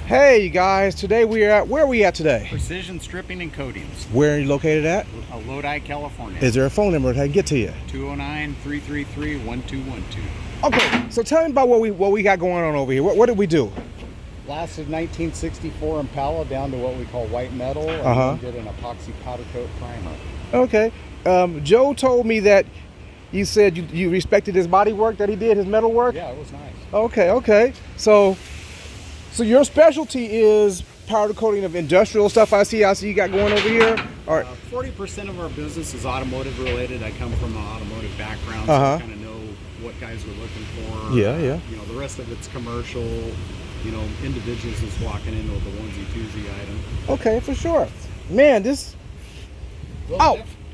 Hey you guys, today where are we at today? Precision Stripping and Coatings. Where are you located at? Lodi, California. Is there a phone number that I can get to you? 209-333-1212. Okay, so tell me about what we got going on over here. What did we do? Lasted 1964 Impala down to what we call white metal, and then did an epoxy powder coat primer. Okay, Joe told me that you said you respected his body work that he did, his metal work? Yeah, it was nice. Okay. So your specialty is powder coating of industrial stuff. I see you got going over here. All right. 40% of our business is automotive related. I come from an automotive background, so I kind of know what guys are looking for. Yeah. You know, the rest of it's commercial. You know, individuals just walking in with the onesie twosie item. Okay, for sure. Man, this.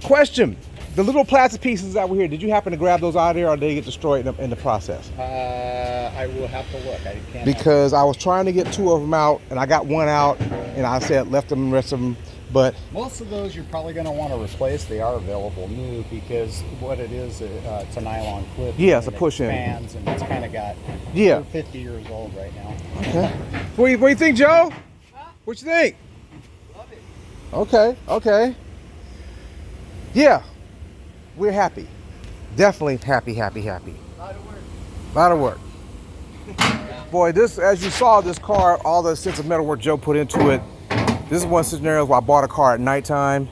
Question. The little plastic pieces that were here, did you happen to grab those out of there, or did they get destroyed in the process? I will have to look. I can't. Because I was trying to get 2 of them out, and I got 1 out, and I said left them, the rest of them. But most of those you're probably going to want to replace. They are available new because what it is, it's a nylon clip. Yeah, it's a push-in. Expands, and it's kind of got. Yeah. We're 50 years old right now. Okay. What do you think, Joe? Huh? What you think? Love it. Okay. Yeah, we're happy. Definitely happy. A Lot of work. Boy, this, as you saw, this car, all the sense of metal work Joe put into it. This is one scenario where I bought a car at nighttime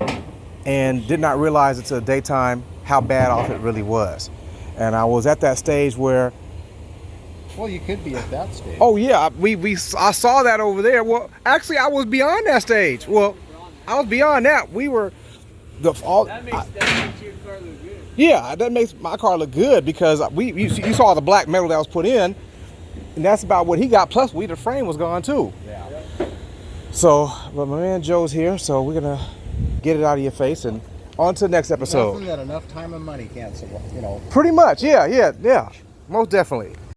and did not realize until daytime how bad off it really was. And I was at that stage where. Well, you could be at that stage. Oh yeah, I saw that over there. Well, actually, I was beyond that stage. Well, I was beyond that. We were That makes your car look good. Yeah, that makes my car look good because you saw the black metal that was put in, and that's about what he got. Plus, the frame was gone too. Yeah. So, but my man Joe's here, so we're gonna get it out of your face and on to the next episode. Nothing that enough time and money can't, you know. Pretty much, yeah, most definitely.